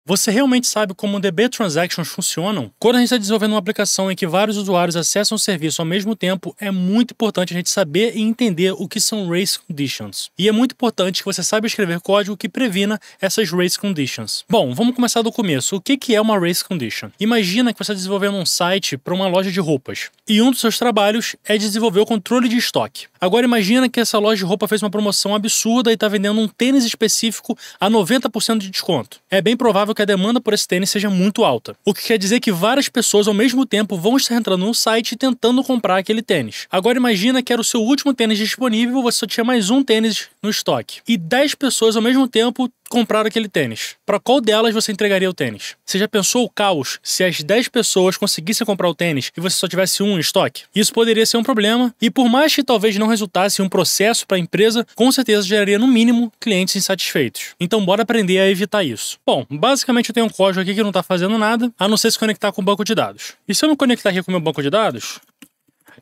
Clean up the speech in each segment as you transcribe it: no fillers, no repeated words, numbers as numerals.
Você realmente sabe como o DB Transactions funcionam? Quando a gente está desenvolvendo uma aplicação em que vários usuários acessam o serviço ao mesmo tempo, é muito importante a gente saber e entender o que são Race Conditions. E é muito importante que você saiba escrever código que previna essas Race Conditions. Bom, vamos começar do começo. O que é uma Race Condition? Imagina que você está desenvolvendo um site para uma loja de roupas. E um dos seus trabalhos é desenvolver o controle de estoque. Agora imagina que essa loja de roupa fez uma promoção absurda e está vendendo um tênis específico a 90% de desconto. É bem provável que a demanda por esse tênis seja muito alta. O que quer dizer que várias pessoas ao mesmo tempo vão estar entrando no site e tentando comprar aquele tênis. Agora imagina que era o seu último tênis disponível, você só tinha mais um tênis no estoque. E 10 pessoas ao mesmo tempo compraram aquele tênis. Para qual delas você entregaria o tênis? Você já pensou o caos se as 10 pessoas conseguissem comprar o tênis e você só tivesse um em estoque? Isso poderia ser um problema e por mais que talvez não resultasse em um processo para a empresa, com certeza geraria no mínimo clientes insatisfeitos. Então bora aprender a evitar isso. Bom, basicamente eu tenho um código aqui que não está fazendo nada, a não ser se conectar com o banco de dados. E se eu não conectar aqui com o meu banco de dados,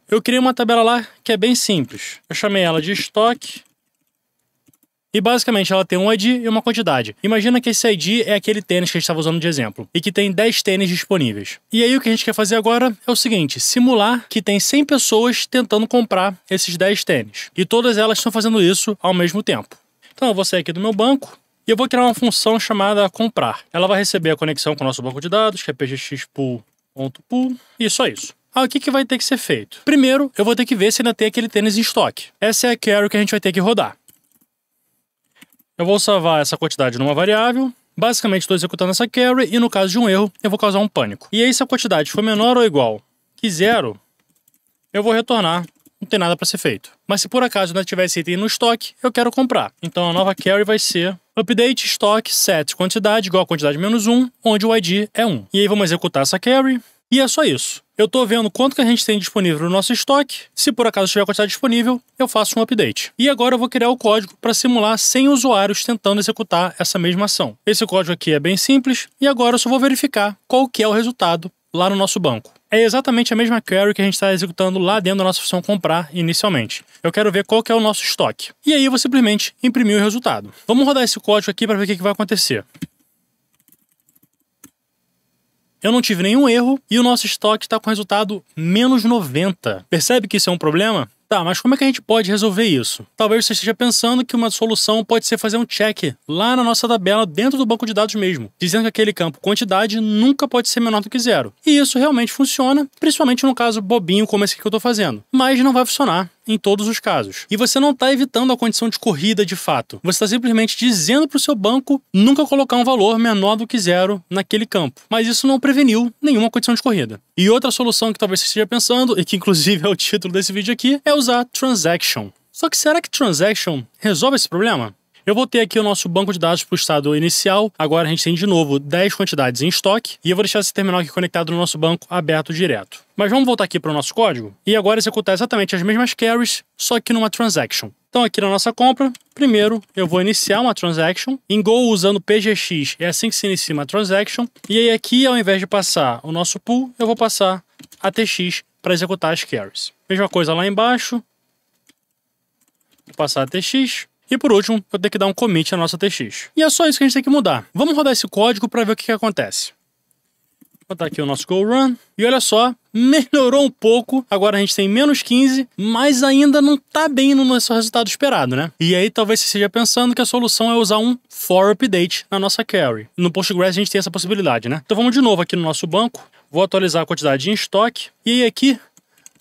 eu criei uma tabela lá que é bem simples. Eu chamei ela de estoque. E basicamente ela tem um ID e uma quantidade. Imagina que esse ID é aquele tênis que a gente estava usando de exemplo. E que tem 10 tênis disponíveis. E aí o que a gente quer fazer agora é o seguinte. Simular que tem 100 pessoas tentando comprar esses 10 tênis. E todas elas estão fazendo isso ao mesmo tempo. Então eu vou sair aqui do meu banco. E eu vou criar uma função chamada comprar. Ela vai receber a conexão com o nosso banco de dados, que é pgxpool.pool. E só isso. O que vai ter que ser feito? Primeiro, eu vou ter que ver se ainda tem aquele tênis em estoque. Essa é a query que a gente vai ter que rodar. Eu vou salvar essa quantidade numa variável. Basicamente estou executando essa query e no caso de um erro, eu vou causar um pânico. E aí se a quantidade for menor ou igual que 0, eu vou retornar, não tem nada para ser feito. Mas se por acaso não tiver esse item no estoque, eu quero comprar. Então a nova query vai ser update estoque set quantidade igual a quantidade menos 1, onde o ID é 1. E aí vamos executar essa query. E é só isso. Eu estou vendo quanto que a gente tem disponível no nosso estoque. Se por acaso tiver a quantidade disponível, eu faço um update. E agora eu vou criar o código para simular 100 usuários tentando executar essa mesma ação. Esse código aqui é bem simples. E agora eu só vou verificar qual que é o resultado lá no nosso banco. É exatamente a mesma query que a gente está executando lá dentro da nossa função comprar inicialmente. Eu quero ver qual que é o nosso estoque. E aí eu vou simplesmente imprimir o resultado. Vamos rodar esse código aqui para ver o que vai acontecer. Eu não tive nenhum erro e o nosso estoque está com resultado menos 90. Percebe que isso é um problema? Tá, mas como é que a gente pode resolver isso? Talvez você esteja pensando que uma solução pode ser fazer um check lá na nossa tabela dentro do banco de dados mesmo, dizendo que aquele campo quantidade nunca pode ser menor do que 0. E isso realmente funciona, principalmente no caso bobinho como esse que eu estou fazendo. Mas não vai funcionar em todos os casos. E você não está evitando a condição de corrida de fato. Você está simplesmente dizendo para o seu banco nunca colocar um valor menor do que 0 naquele campo. Mas isso não preveniu nenhuma condição de corrida. E outra solução que talvez você esteja pensando, e que inclusive é o título desse vídeo aqui, é usar transaction. Só que será que transaction resolve esse problema? Eu voltei aqui o nosso banco de dados para o estado inicial. Agora a gente tem de novo 10 quantidades em estoque. E eu vou deixar esse terminal aqui conectado no nosso banco aberto direto. Mas vamos voltar aqui para o nosso código e agora executar exatamente as mesmas queries, só que numa transaction. Então aqui na nossa compra, primeiro eu vou iniciar uma transaction. Em Go usando PGX é assim que se inicia uma transaction. E aí aqui ao invés de passar o nosso pool, eu vou passar a TX para executar as queries. Mesma coisa lá embaixo. Vou passar a TX. E por último, eu tenho que dar um commit na nossa TX. E é só isso que a gente tem que mudar. Vamos rodar esse código para ver o que acontece. Vou botar aqui o nosso Go Run. E olha só, melhorou um pouco. Agora a gente tem menos 15, mas ainda não está bem no nosso resultado esperado, né? E aí talvez você esteja pensando que a solução é usar um for update na nossa query. No Postgres a gente tem essa possibilidade, né? Então vamos de novo aqui no nosso banco. Vou atualizar a quantidade em estoque. E aí aqui,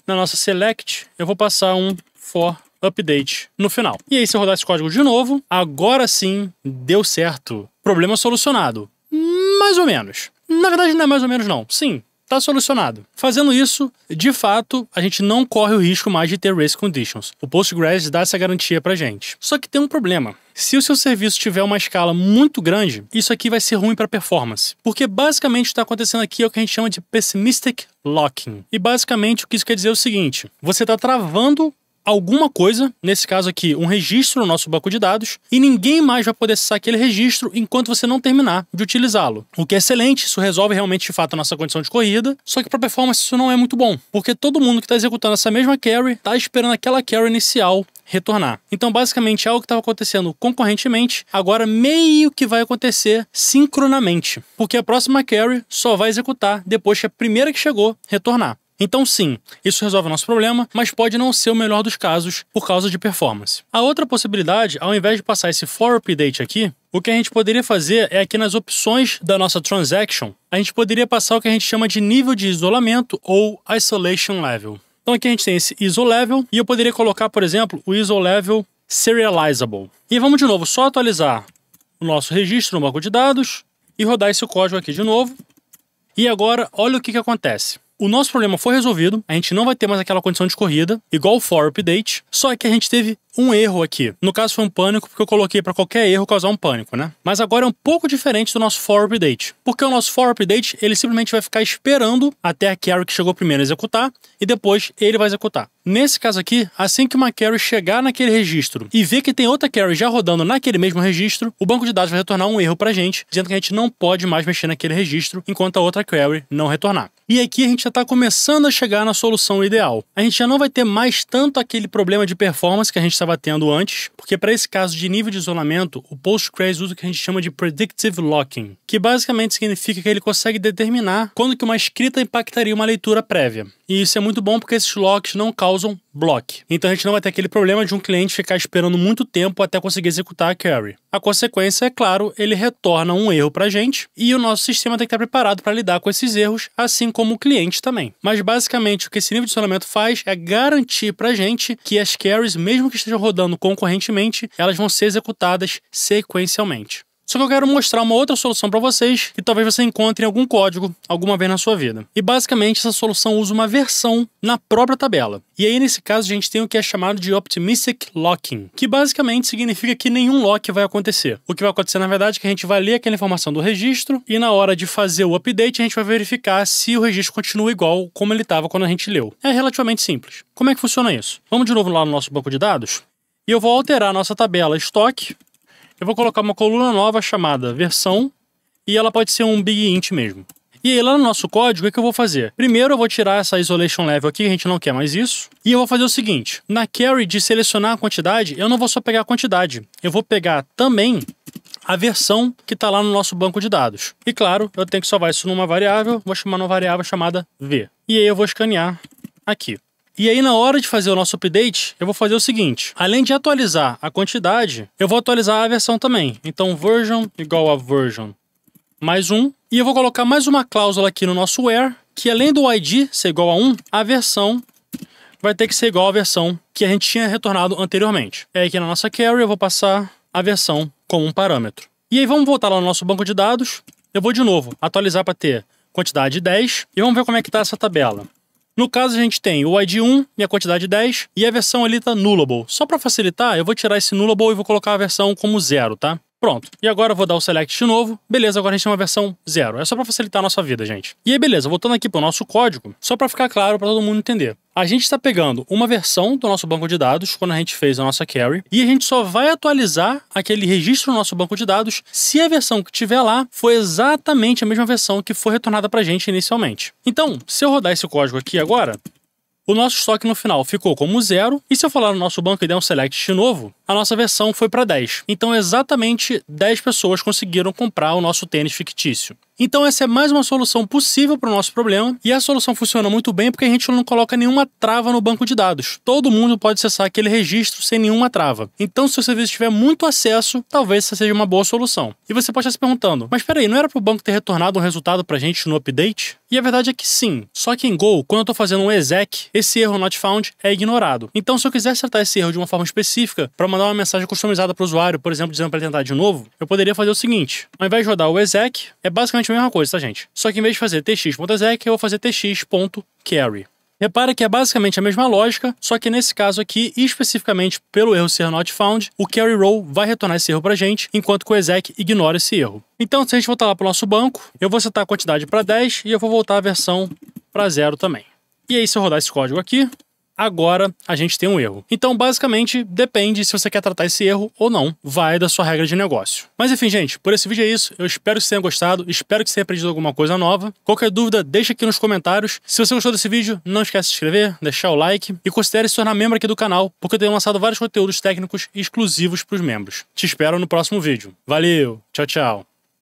na nossa select, eu vou passar um for update no final. E aí se eu rodar esse código de novo, agora sim deu certo. Problema solucionado. Mais ou menos. Na verdade não é mais ou menos não. Sim, tá solucionado. Fazendo isso, de fato, a gente não corre o risco mais de ter race conditions. O Postgres dá essa garantia pra gente. Só que tem um problema. Se o seu serviço tiver uma escala muito grande, isso aqui vai ser ruim para performance. Porque basicamente o que está acontecendo aqui é o que a gente chama de pessimistic locking. E basicamente o que isso quer dizer é o seguinte. Você está travando alguma coisa, nesse caso aqui, um registro no nosso banco de dados, e ninguém mais vai poder acessar aquele registro enquanto você não terminar de utilizá-lo. O que é excelente, isso resolve realmente de fato a nossa condição de corrida, só que para performance isso não é muito bom, porque todo mundo que está executando essa mesma query está esperando aquela query inicial retornar. Então, basicamente, algo que estava acontecendo concorrentemente, agora meio que vai acontecer sincronamente, porque a próxima carry só vai executar depois que a primeira que chegou retornar. Então sim, isso resolve o nosso problema, mas pode não ser o melhor dos casos por causa de performance. A outra possibilidade, ao invés de passar esse for update aqui, o que a gente poderia fazer é aqui nas opções da nossa transaction, a gente poderia passar o que a gente chama de nível de isolamento ou isolation level. Então aqui a gente tem esse ISO level e eu poderia colocar, por exemplo, o ISO level serializable. E vamos de novo só atualizar o nosso registro no banco de dados e rodar esse código aqui de novo. E agora, olha o que acontece. O nosso problema foi resolvido, a gente não vai ter mais aquela condição de corrida, igual o for update, só que a gente teve um erro aqui. No caso foi um pânico, porque eu coloquei para qualquer erro causar um pânico, né? Mas agora é um pouco diferente do nosso for update, porque o nosso for update, ele simplesmente vai ficar esperando até a carry que chegou primeiro executar, e depois ele vai executar. Nesse caso aqui, assim que uma carry chegar naquele registro e ver que tem outra carry já rodando naquele mesmo registro, o banco de dados vai retornar um erro pra gente, dizendo que a gente não pode mais mexer naquele registro enquanto a outra query não retornar. E aqui a gente já está começando a chegar na solução ideal. A gente já não vai ter mais tanto aquele problema de performance que a gente estava tendo antes, porque para esse caso de nível de isolamento, o Postgres usa o que a gente chama de Predictive Locking, que basicamente significa que ele consegue determinar quando que uma escrita impactaria uma leitura prévia. E isso é muito bom porque esses locks não causam block. Então a gente não vai ter aquele problema de um cliente ficar esperando muito tempo até conseguir executar a query. A consequência é, claro, ele retorna um erro pra gente e o nosso sistema tem que estar preparado para lidar com esses erros, assim como o cliente também. Mas basicamente o que esse nível de isolamento faz é garantir pra gente que as queries, mesmo que estejam rodando concorrentemente, elas vão ser executadas sequencialmente. Só que eu quero mostrar uma outra solução para vocês que talvez você encontre em algum código alguma vez na sua vida. E basicamente essa solução usa uma versão na própria tabela. E aí nesse caso a gente tem o que é chamado de Optimistic Locking, que basicamente significa que nenhum lock vai acontecer. O que vai acontecer na verdade é que a gente vai ler aquela informação do registro e na hora de fazer o update a gente vai verificar se o registro continua igual como ele estava quando a gente leu. É relativamente simples. Como é que funciona isso? Vamos de novo lá no nosso banco de dados e eu vou alterar a nossa tabela estoque. Eu vou colocar uma coluna nova chamada versão e ela pode ser um big int mesmo. E aí lá no nosso código, o que eu vou fazer? Primeiro eu vou tirar essa isolation level aqui, a gente não quer mais isso. E eu vou fazer o seguinte, na carry de selecionar a quantidade, eu não vou só pegar a quantidade. Eu vou pegar também a versão que está lá no nosso banco de dados. E claro, eu tenho que salvar isso numa variável, vou chamar uma variável chamada v. E aí eu vou escanear aqui. E aí, na hora de fazer o nosso update, eu vou fazer o seguinte. Além de atualizar a quantidade, eu vou atualizar a versão também. Então, version igual a version mais 1. E eu vou colocar mais uma cláusula aqui no nosso where, que além do ID ser igual a 1, a versão vai ter que ser igual à versão que a gente tinha retornado anteriormente. E aí, aqui na nossa carry, eu vou passar a versão como um parâmetro. E aí, vamos voltar lá no nosso banco de dados. Eu vou, de novo, atualizar para ter quantidade 10. E vamos ver como é que está essa tabela. No caso, a gente tem o ID 1 e a quantidade 10, e a versão ali tá nullable. Só para facilitar, eu vou tirar esse nullable e vou colocar a versão como 0, tá? Pronto. E agora eu vou dar o select de novo. Beleza, agora a gente tem uma versão 0. É só para facilitar a nossa vida, gente. E aí, beleza, voltando aqui pro nosso código, só para ficar claro para todo mundo entender. A gente está pegando uma versão do nosso banco de dados quando a gente fez a nossa carry e a gente só vai atualizar aquele registro no nosso banco de dados se a versão que tiver lá for exatamente a mesma versão que foi retornada para a gente inicialmente. Então, se eu rodar esse código aqui agora, o nosso estoque no final ficou como 0, e se eu falar no nosso banco e der um select de novo, a nossa versão foi para 10. Então exatamente 10 pessoas conseguiram comprar o nosso tênis fictício. Então essa é mais uma solução possível para o nosso problema, e a solução funciona muito bem porque a gente não coloca nenhuma trava no banco de dados. Todo mundo pode acessar aquele registro sem nenhuma trava. Então se o serviço tiver muito acesso, talvez essa seja uma boa solução. E você pode estar se perguntando, mas peraí, não era para o banco ter retornado um resultado para a gente no update? E a verdade é que sim, só que em Go, quando eu estou fazendo um exec, esse erro not found é ignorado. Então se eu quiser acertar esse erro de uma forma específica, para mandar uma mensagem customizada para o usuário, por exemplo, dizendo para ele tentar de novo, eu poderia fazer o seguinte, ao invés de rodar o exec, é basicamente a mesma coisa, tá, gente? Só que em vez de fazer tx.exec, eu vou fazer tx.carry. Repara que é basicamente a mesma lógica, só que nesse caso aqui, especificamente pelo erro ser not found, o carry row vai retornar esse erro pra gente, enquanto que o exec ignora esse erro. Então, se a gente voltar lá pro nosso banco, eu vou setar a quantidade para 10 e eu vou voltar a versão para 0 também. E aí, se eu rodar esse código aqui, agora a gente tem um erro. Então, basicamente, depende se você quer tratar esse erro ou não. Vai da sua regra de negócio. Mas enfim, gente, por esse vídeo é isso. Eu espero que você tenha gostado, espero que você tenha aprendido alguma coisa nova. Qualquer dúvida, deixa aqui nos comentários. Se você gostou desse vídeo, não esquece de se inscrever, deixar o like e considere se tornar membro aqui do canal, porque eu tenho lançado vários conteúdos técnicos exclusivos para os membros. Te espero no próximo vídeo. Valeu, tchau, tchau.